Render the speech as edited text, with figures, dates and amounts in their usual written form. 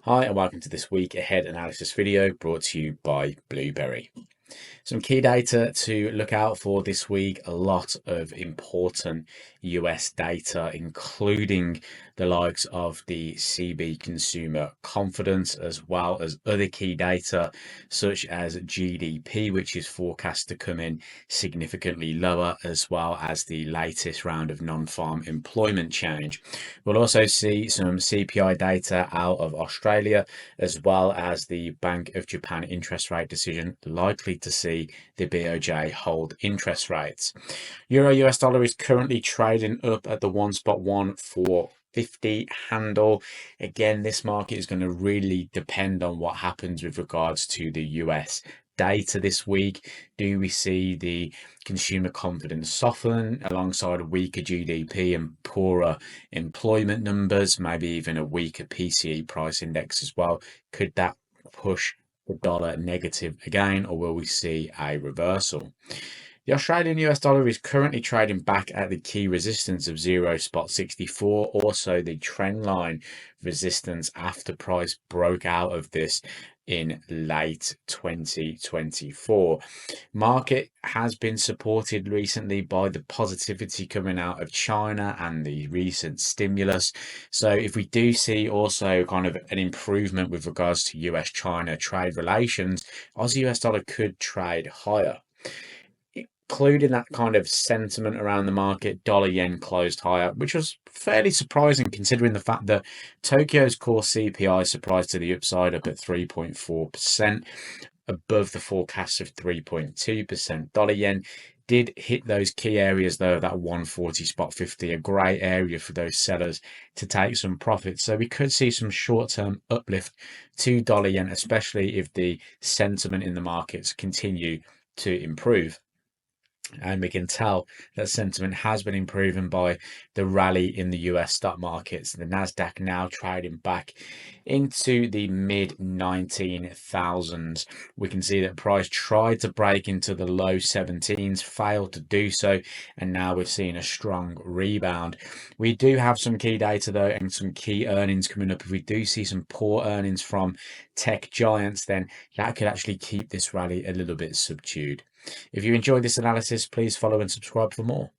Hi and welcome to this week ahead analysis video brought to you by Blueberry. Some key data to look out for this week. A lot of important US data, including the likes of the CB consumer confidence, as well as other key data such as GDP, which is forecast to come in significantly lower, as well as the latest round of non-farm employment change. We'll also see some CPI data out of Australia, as well as the Bank of Japan interest rate decision, likely to see the BOJ hold interest rates. Euro US dollar is currently trading up at the 1.1450 handle. Again, this market is going to really depend on what happens with regards to the US data this week. Do we see the consumer confidence soften alongside a weaker GDP and poorer employment numbers, maybe even a weaker PCE price index as well? Could that push the dollar negative again, or will we see a reversal? The Australian US dollar is currently trading back at the key resistance of 0.64, also the trend line resistance after price broke out of this in late 2024. Market has been supported recently by the positivity coming out of China and the recent stimulus. So if we do see also kind of an improvement with regards to US-China trade relations, Aussie US dollar could trade higher. Including that kind of sentiment around the market, dollar yen closed higher, which was fairly surprising considering the fact that Tokyo's core CPI surprised to the upside up at 3.4%, above the forecast of 3.2%. Dollar yen did hit those key areas though, that 140.50, a great area for those sellers to take some profits. So we could see some short-term uplift to dollar yen, especially if the sentiment in the markets continue to improve. And we can tell that sentiment has been improving by the rally in the US stock markets. The Nasdaq now trading back into the mid 19,000s. We can see that price tried to break into the low 17s, failed to do so, and now we're seeing a strong rebound. We do have some key data though, and some key earnings coming up. If we do see some poor earnings from tech giants, then that could actually keep this rally a little bit subdued. If you enjoyed this analysis, please follow and subscribe for more.